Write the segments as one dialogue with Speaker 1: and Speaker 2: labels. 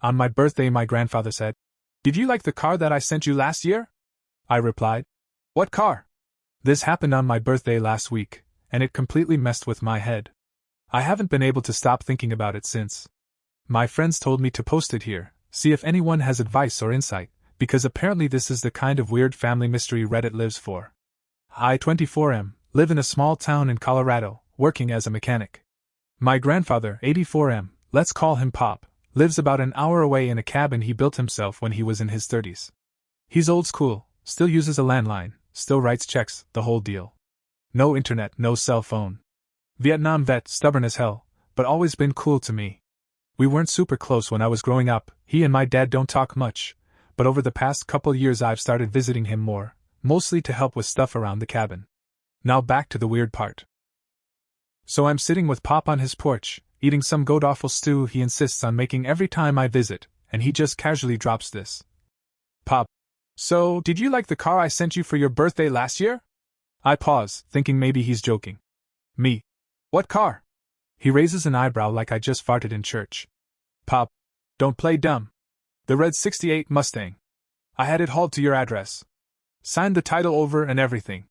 Speaker 1: On my birthday, my grandfather said, "Did you like the car that I sent you last year?" I replied, "What car?" This happened on my birthday last week, and it completely messed with my head. I haven't been able to stop thinking about it since. My friends told me to post it here, see if anyone has advice or insight, because apparently this is the kind of weird family mystery Reddit lives for. I, 24M, live in a small town in Colorado, working as a mechanic. My grandfather, 84M, let's call him Pop, lives about an hour away in a cabin he built himself when he was in his 30s. He's old school, still uses a landline, still writes checks, the whole deal. No internet, no cell phone. Vietnam vet, stubborn as hell, but always been cool to me. We weren't super close when I was growing up, he and my dad don't talk much, but over the past couple years I've started visiting him more, mostly to help with stuff around the cabin. Now back to the weird part. So I'm sitting with Pop on his porch, eating some god-awful stew he insists on making every time I visit, and he just casually drops this. "Pop, so did you like the car I sent you for your birthday last year?" I pause, thinking maybe he's joking. Me. "What car?" He raises an eyebrow like I just farted in church. "Pop, don't play dumb. The red '68 Mustang. I had it hauled to your address. Signed the title over and everything."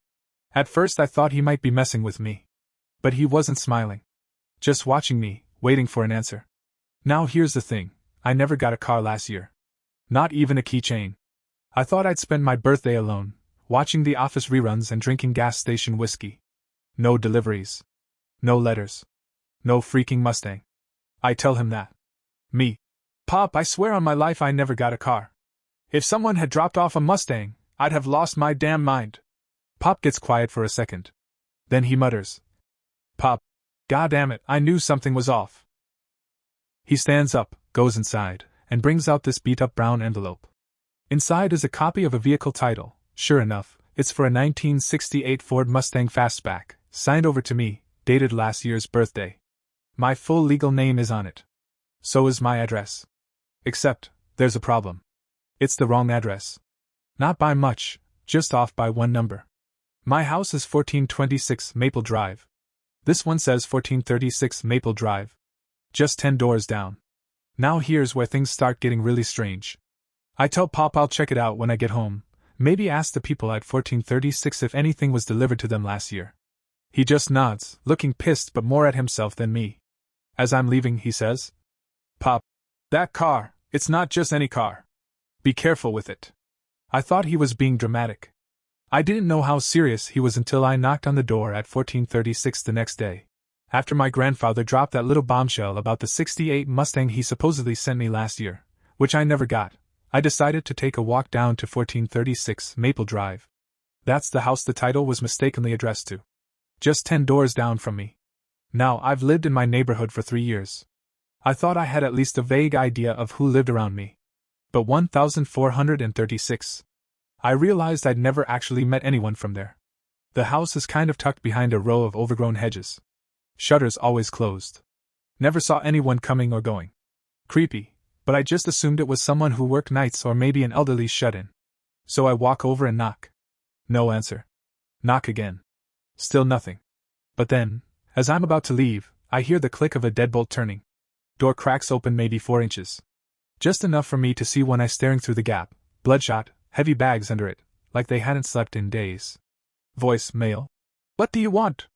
Speaker 1: At first I thought he might be messing with me. But he wasn't smiling. Just watching me, waiting for an answer. Now here's the thing, I never got a car last year. Not even a keychain. I thought I'd spend my birthday alone, watching The Office reruns and drinking gas station whiskey. No deliveries. No letters. No freaking Mustang. I tell him that. Me. "Pop, I swear on my life I never got a car. If someone had dropped off a Mustang, I'd have lost my damn mind." Pop gets quiet for a second. Then he mutters, "Pop, goddamn it, I knew something was off." He stands up, goes inside, and brings out this beat-up brown envelope. Inside is a copy of a vehicle title. Sure enough, it's for a 1968 Ford Mustang Fastback, signed over to me, dated last year's birthday. My full legal name is on it. So is my address. Except, there's a problem. It's the wrong address. Not by much, just off by one number. My house is 1426 Maple Drive. This one says 1436 Maple Drive. Just 10 doors down. Now here's where things start getting really strange. I tell Pop I'll check it out when I get home, maybe ask the people at 1436 if anything was delivered to them last year. He just nods, looking pissed but more at himself than me. As I'm leaving, he says, "Pop, that car, it's not just any car. Be careful with it." I thought he was being dramatic. I didn't know how serious he was until I knocked on the door at 1436 the next day. After my grandfather dropped that little bombshell about the '68 Mustang he supposedly sent me last year, which I never got, I decided to take a walk down to 1436 Maple Drive. That's the house the title was mistakenly addressed to. Just 10 doors down from me. Now, I've lived in my neighborhood for 3 years. I thought I had at least a vague idea of who lived around me. But 1436. I realized I'd never actually met anyone from there. The house is kind of tucked behind a row of overgrown hedges. Shutters always closed. Never saw anyone coming or going. Creepy, but I just assumed it was someone who worked nights or maybe an elderly shut-in. So I walk over and knock. No answer. Knock again. Still nothing. But then, as I'm about to leave, I hear the click of a deadbolt turning. Door cracks open maybe 4 inches. Just enough for me to see one eye staring through the gap, bloodshot, heavy bags under it, like they hadn't slept in days. Voice, male. "What do you want?"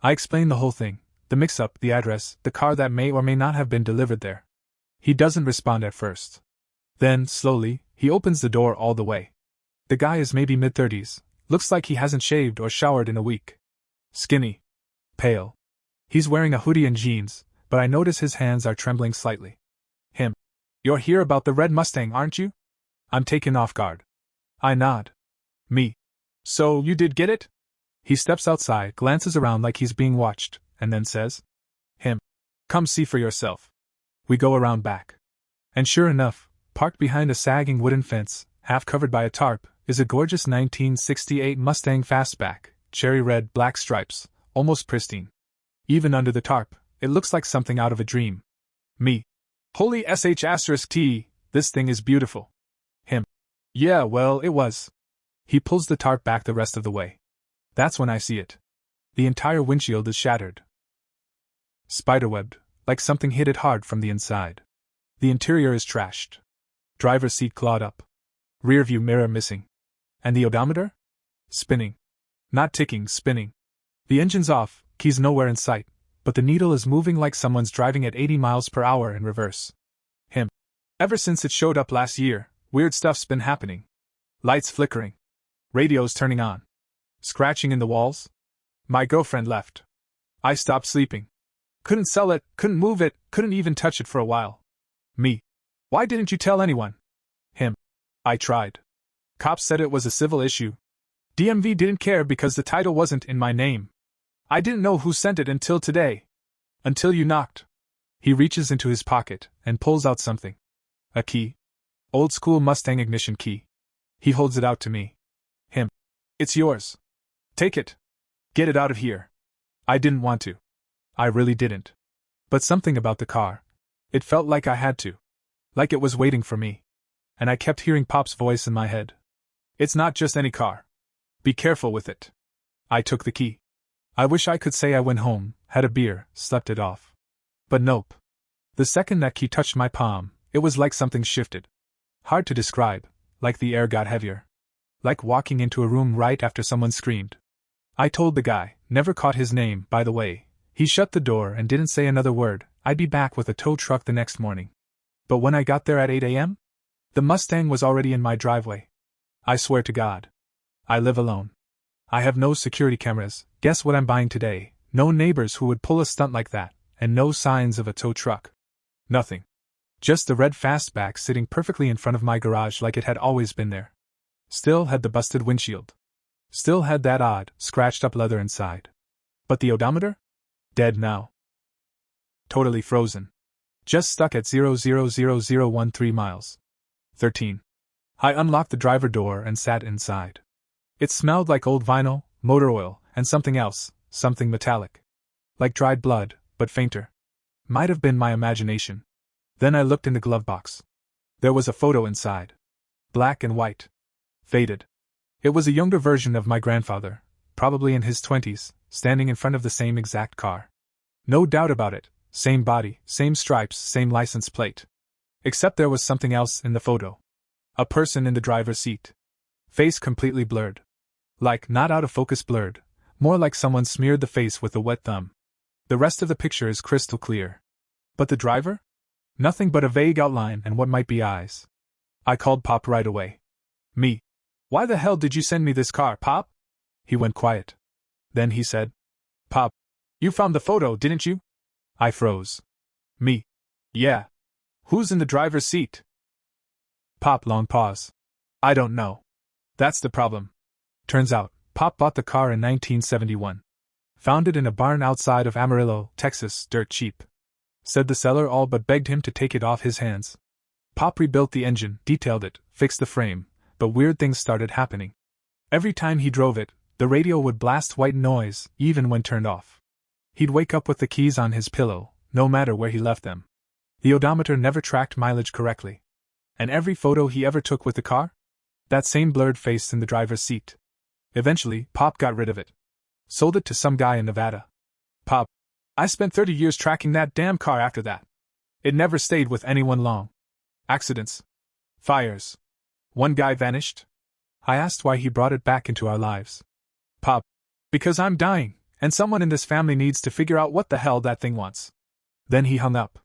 Speaker 1: I explain the whole thing, the mix-up, the address, the car that may or may not have been delivered there. He doesn't respond at first. Then, slowly, he opens the door all the way. The guy is maybe mid-30s, looks like he hasn't shaved or showered in a week. Skinny. Pale. He's wearing a hoodie and jeans, but I notice his hands are trembling slightly. Him. "You're here about the red Mustang, aren't you?" I'm taken off guard. I nod. Me. "So you did get it?" He steps outside, glances around like he's being watched, and then says, "Him. Come see for yourself." We go around back. And sure enough, parked behind a sagging wooden fence, half covered by a tarp, is a gorgeous 1968 Mustang Fastback, cherry red, black stripes, almost pristine. Even under the tarp, it looks like something out of a dream. Me. "Holy sh**t, this thing is beautiful." Him. "Yeah, well, it was." He pulls the tarp back the rest of the way. That's when I see it. The entire windshield is shattered. Spiderwebbed, like something hit it hard from the inside. The interior is trashed. Driver's seat clawed up. Rear view mirror missing. And the odometer? Spinning. Not ticking, spinning. The engine's off, keys nowhere in sight, but the needle is moving like someone's driving at 80 miles per hour in reverse. Ever since it showed up last year, weird stuff's been happening. Lights flickering. Radios turning on. Scratching in the walls. My girlfriend left. I stopped sleeping. Couldn't sell it, couldn't move it, couldn't even touch it for a while. Me. Why didn't you tell anyone? Him. I tried. Cops said it was a civil issue. DMV didn't care because the title wasn't in my name. I didn't know who sent it until today. Until you knocked. He reaches into his pocket and pulls out something. A key. Old school Mustang ignition key. He holds it out to me. Him. It's yours. Take it. Get it out of here. I didn't want to. I really didn't. But something about the car. It felt like I had to. Like it was waiting for me. And I kept hearing Pop's voice in my head. It's not just any car. Be careful with it. I took the key. I wish I could say I went home, had a beer, slept it off. But nope. The second that key touched my palm, it was like something shifted. Hard to describe, like the air got heavier. Like walking into a room right after someone screamed. I told the guy, never caught his name, by the way. He shut the door and didn't say another word. I'd be back with a tow truck the next morning. But when I got there at 8 a.m., the Mustang was already in my driveway. I swear to God. I live alone. I have no security cameras. Guess what I'm buying today? No neighbors who would pull a stunt like that, and no signs of a tow truck. Nothing. Just the red fastback sitting perfectly in front of my garage like it had always been there. Still had the busted windshield. Still had that odd, scratched up leather inside. But the odometer? Dead now. Totally frozen. Just stuck at 0.00013 miles. 13. I unlocked the driver door and sat inside. It smelled like old vinyl, motor oil, and something else, something metallic. Like dried blood, but fainter. Might have been my imagination. Then I looked in the glove box. There was a photo inside. Black and white. Faded. It was a younger version of my grandfather, probably in his 20s, standing in front of the same exact car. No doubt about it, same body, same stripes, same license plate. Except there was something else in the photo. A person in the driver's seat. Face completely blurred. Like, not out of focus blurred, more like someone smeared the face with a wet thumb. The rest of the picture is crystal clear. But the driver? Nothing but a vague outline and what might be eyes. I called Pop right away. Me. Why the hell did you send me this car, Pop? He went quiet. Then he said, Pop, you found the photo, didn't you? I froze. Me. Yeah. Who's in the driver's seat? Pop, long pause. I don't know. That's the problem. Turns out, Pop bought the car in 1971. Found it in a barn outside of Amarillo, Texas, dirt cheap. Said the seller all but begged him to take it off his hands. Pop rebuilt the engine, detailed it, fixed the frame, but weird things started happening. Every time he drove it, the radio would blast white noise, even when turned off. He'd wake up with the keys on his pillow, no matter where he left them. The odometer never tracked mileage correctly. And every photo he ever took with the car? That same blurred face in the driver's seat. Eventually, Pop got rid of it. Sold it to some guy in Nevada. Pop, I spent 30 years tracking that damn car after that. It never stayed with anyone long. Accidents. Fires. One guy vanished. I asked why he brought it back into our lives. Pop, because I'm dying, and someone in this family needs to figure out what the hell that thing wants. Then he hung up.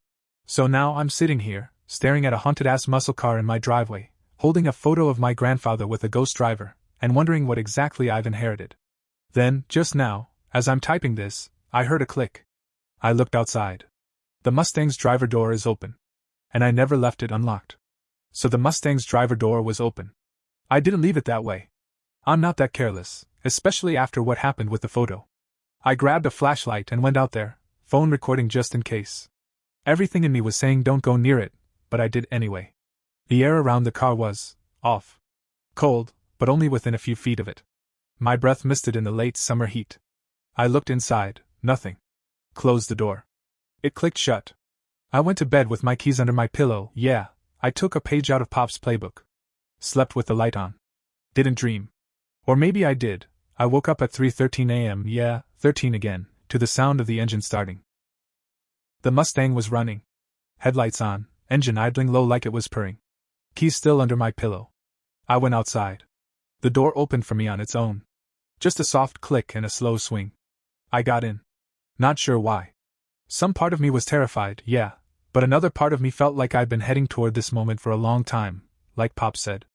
Speaker 1: So now I'm sitting here, staring at a haunted-ass muscle car in my driveway, holding a photo of my grandfather with a ghost driver, and wondering what exactly I've inherited. Then, just now, as I'm typing this, I heard a click. I looked outside. The Mustang's driver door is open. And I never left it unlocked. So the Mustang's driver door was open. I didn't leave it that way. I'm not that careless, especially after what happened with the photo. I grabbed a flashlight and went out there, phone recording just in case. Everything in me was saying don't go near it, but I did anyway. The air around the car was off. Cold, but only within a few feet of it. My breath misted in the late summer heat. I looked inside, nothing. Closed the door. It clicked shut. I went to bed with my keys under my pillow. Yeah, I took a page out of Pop's playbook. Slept with the light on. Didn't dream. Or maybe I did. I woke up at 3:13 a.m., yeah, 13 again, to the sound of the engine starting. The Mustang was running. Headlights on, engine idling low like it was purring. Keys still under my pillow. I went outside. The door opened for me on its own. Just a soft click and a slow swing. I got in. Not sure why. Some part of me was terrified, yeah, but another part of me felt like I'd been heading toward this moment for a long time, like Pop said.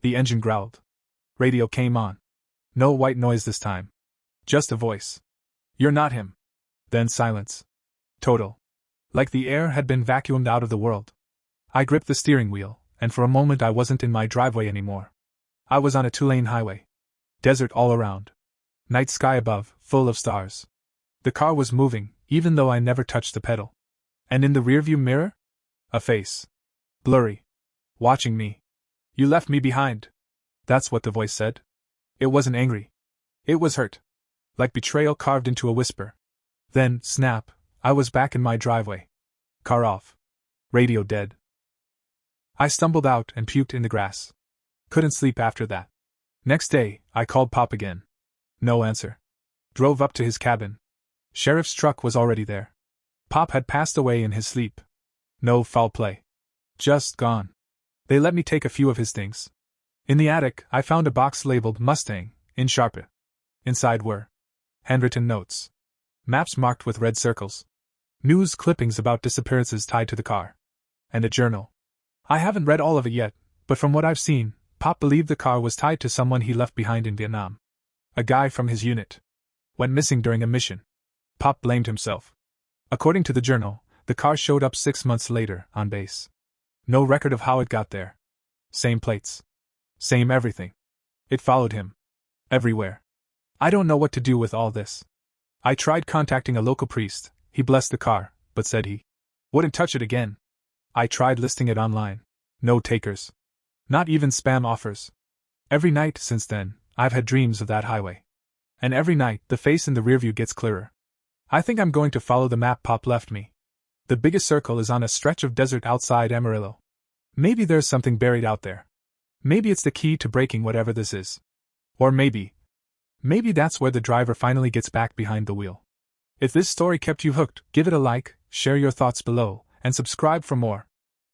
Speaker 1: The engine growled. Radio came on. No white noise this time. Just a voice. You're not him. Then silence. Total. Like the air had been vacuumed out of the world. I gripped the steering wheel, and for a moment I wasn't in my driveway anymore. I was on a 2-lane highway. Desert all around. Night sky above, full of stars. The car was moving, even though I never touched the pedal. And in the rearview mirror? A face. Blurry. Watching me. You left me behind. That's what the voice said. It wasn't angry. It was hurt. Like betrayal carved into a whisper. Then, snap, I was back in my driveway. Car off. Radio dead. I stumbled out and puked in the grass. Couldn't sleep after that. Next day, I called Pop again. No answer. Drove up to his cabin. Sheriff's truck was already there. Pop had passed away in his sleep. No foul play. Just gone. They let me take a few of his things. In the attic, I found a box labeled Mustang, in Sharpie. Inside were handwritten notes. Maps marked with red circles. News clippings about disappearances tied to the car. And a journal. I haven't read all of it yet, but from what I've seen, Pop believed the car was tied to someone he left behind in Vietnam. A guy from his unit. Went missing during a mission. Pop blamed himself. According to the journal, the car showed up 6 months later, on base. No record of how it got there. Same plates. Same everything. It followed him. Everywhere. I don't know what to do with all this. I tried contacting a local priest. He blessed the car, but said he wouldn't touch it again. I tried listing it online. No takers. Not even spam offers. Every night since then, I've had dreams of that highway. And every night, the face in the rearview gets clearer. I think I'm going to follow the map Pop left me. The biggest circle is on a stretch of desert outside Amarillo. Maybe there's something buried out there. Maybe it's the key to breaking whatever this is. Or maybe that's where the driver finally gets back behind the wheel. If this story kept you hooked, give it a like, share your thoughts below, and subscribe for more.